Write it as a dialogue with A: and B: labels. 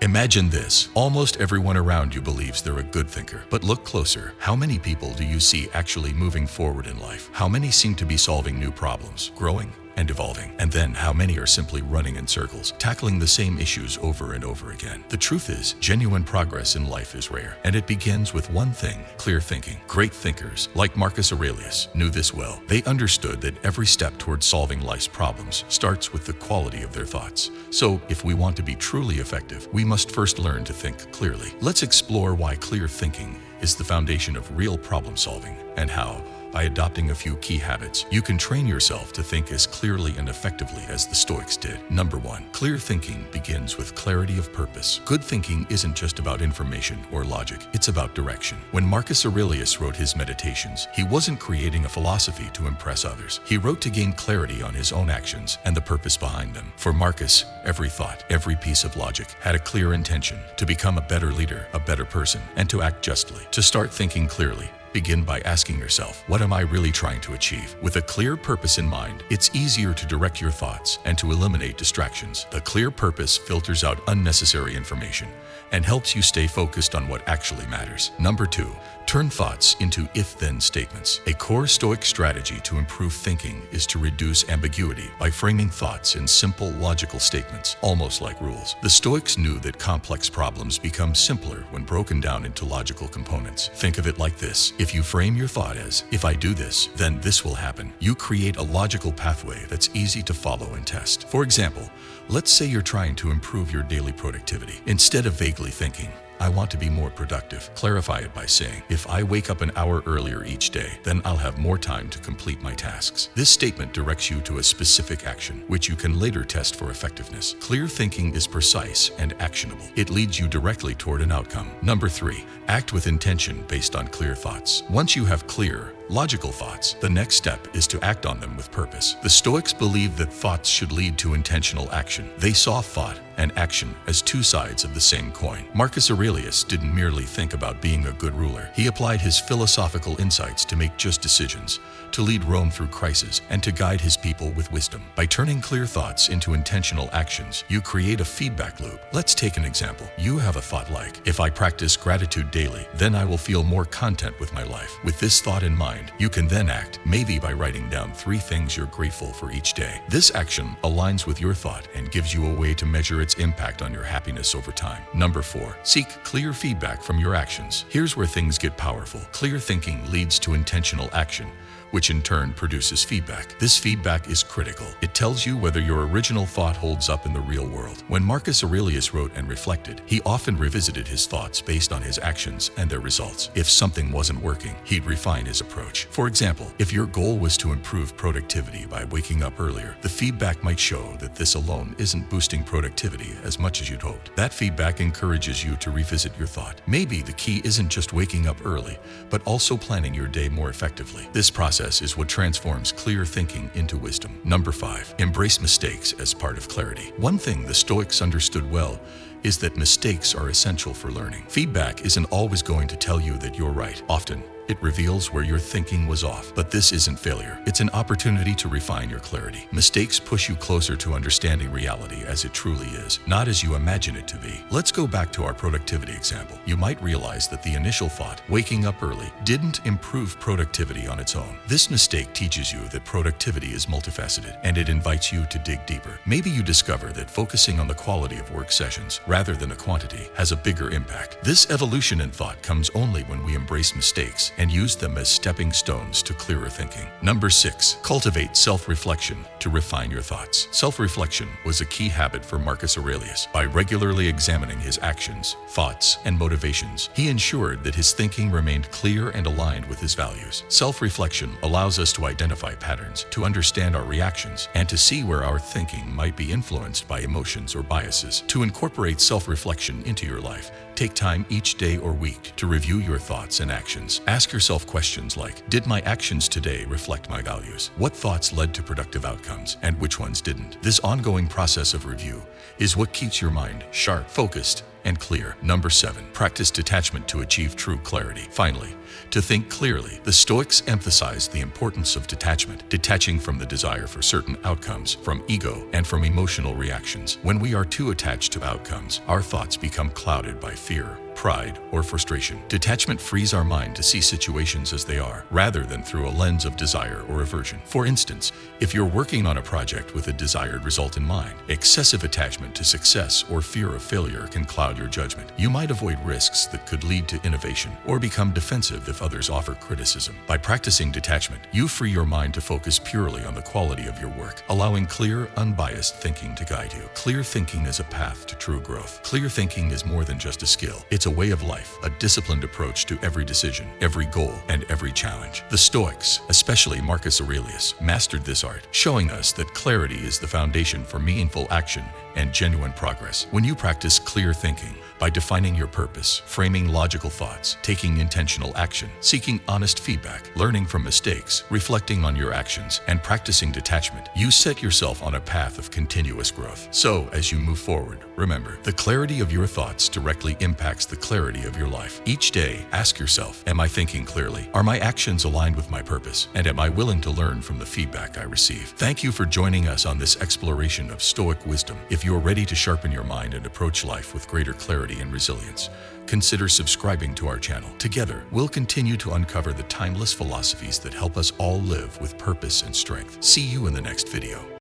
A: Imagine this. Almost everyone around you believes they're a good thinker. But look closer. How many people do you see actually moving forward in life? How many seem to be solving new problems, growing and evolving? And then how many are simply running in circles, tackling the same issues over and over again? The truth is, genuine progress in life is rare, and it begins with one thing: clear thinking. Great thinkers, like Marcus Aurelius, knew this well. They understood that every step towards solving life's problems starts with the quality of their thoughts. So, if we want to be truly effective, we must first learn to think clearly. Let's explore why clear thinking is the foundation of real problem solving, and how, by adopting a few key habits, you can train yourself to think as clearly and effectively as the Stoics did. Number 1. Clear thinking begins with clarity of purpose. Good thinking isn't just about information or logic, it's about direction. When Marcus Aurelius wrote his Meditations, he wasn't creating a philosophy to impress others. He wrote to gain clarity on his own actions and the purpose behind them. For Marcus, every thought, every piece of logic had a clear intention: to become a better leader, a better person, and to act justly. To start thinking clearly, begin by asking yourself, what am I really trying to achieve? With a clear purpose in mind, it's easier to direct your thoughts and to eliminate distractions. The clear purpose filters out unnecessary information and helps you stay focused on what actually matters. Number 2. Turn thoughts into if-then statements. A core Stoic strategy to improve thinking is to reduce ambiguity by framing thoughts in simple, logical statements, almost like rules. The Stoics knew that complex problems become simpler when broken down into logical components. Think of it like this: if you frame your thought as, if I do this, then this will happen, you create a logical pathway that's easy to follow and test. For example, let's say you're trying to improve your daily productivity. Instead of vaguely thinking, I want to be more productive, clarify it by saying, if I wake up an hour earlier each day, then I'll have more time to complete my tasks. This statement directs you to a specific action, which you can later test for effectiveness. Clear thinking is precise and actionable. It leads you directly toward an outcome. Number 3. Act with intention based on clear thoughts. Once you have clear, logical thoughts, the next step is to act on them with purpose. The Stoics believed that thoughts should lead to intentional action. They saw thought and action as two sides of the same coin. Marcus Aurelius didn't merely think about being a good ruler. He applied his philosophical insights to make just decisions, to lead Rome through crisis, and to guide his people with wisdom. By turning clear thoughts into intentional actions, you create a feedback loop. Let's take an example. You have a thought like, if I practice gratitude daily, then I will feel more content with my life. With this thought in mind, you can then act, maybe by writing down 3 things you're grateful for each day. This action aligns with your thought and gives you a way to measure its impact on your happiness over time. Number 4. Seek clear feedback from your actions. Here's where things get powerful. Clear thinking leads to intentional action, which in turn produces feedback. This feedback is critical. It tells you whether your original thought holds up in the real world. When Marcus Aurelius wrote and reflected, he often revisited his thoughts based on his actions and their results. If something wasn't working, he'd refine his approach. For example, if your goal was to improve productivity by waking up earlier, the feedback might show that this alone isn't boosting productivity as much as you'd hoped. That feedback encourages you to revisit your thought. Maybe the key isn't just waking up early, but also planning your day more effectively. This process is what transforms clear thinking into wisdom. Number 5. Embrace mistakes as part of clarity. One thing the Stoics understood well is that mistakes are essential for learning. Feedback isn't always going to tell you that you're right. Often, it reveals where your thinking was off. But this isn't failure. It's an opportunity to refine your clarity. Mistakes push you closer to understanding reality as it truly is, not as you imagine it to be. Let's go back to our productivity example. You might realize that the initial thought, waking up early, didn't improve productivity on its own. This mistake teaches you that productivity is multifaceted, and it invites you to dig deeper. Maybe you discover that focusing on the quality of work sessions rather than the quantity has a bigger impact. This evolution in thought comes only when we embrace mistakes and use them as stepping stones to clearer thinking. Number 6. Cultivate self-reflection to refine your thoughts. Self-reflection was a key habit for Marcus Aurelius. By regularly examining his actions, thoughts, and motivations, he ensured that his thinking remained clear and aligned with his values. Self-reflection allows us to identify patterns, to understand our reactions, and to see where our thinking might be influenced by emotions or biases. To incorporate self-reflection into your life, take time each day or week to review your thoughts and actions. Ask yourself questions like, did my actions today reflect my values? What thoughts led to productive outcomes, and which ones didn't? This ongoing process of review is what keeps your mind sharp, focused, and clear. Number 7. Practice detachment to achieve true clarity. Finally, to think clearly, the Stoics emphasized the importance of detachment, detaching from the desire for certain outcomes, from ego, and from emotional reactions. When we are too attached to outcomes, our thoughts become clouded by fear, pride, or frustration. Detachment frees our mind to see situations as they are, rather than through a lens of desire or aversion. For instance, if you're working on a project with a desired result in mind, excessive attachment to success or fear of failure can cloud your judgment. You might avoid risks that could lead to innovation or become defensive if others offer criticism. By practicing detachment, you free your mind to focus purely on the quality of your work, allowing clear, unbiased thinking to guide you. Clear thinking is a path to true growth. Clear thinking is more than just a skill. It's a way of life, a disciplined approach to every decision, every goal, and every challenge. The Stoics, especially Marcus Aurelius, mastered this art, showing us that clarity is the foundation for meaningful action and genuine progress. When you practice clear thinking, by defining your purpose, framing logical thoughts, taking intentional action, seeking honest feedback, learning from mistakes, reflecting on your actions, and practicing detachment, you set yourself on a path of continuous growth. So, as you move forward, remember, the clarity of your thoughts directly impacts the clarity of your life. Each day, ask yourself, am I thinking clearly? Are my actions aligned with my purpose? And am I willing to learn from the feedback I receive? Thank you for joining us on this exploration of Stoic wisdom. If you are ready to sharpen your mind and approach life with greater clarity and resilience, consider subscribing to our channel. Together, we'll continue to uncover the timeless philosophies that help us all live with purpose and strength. See you in the next video.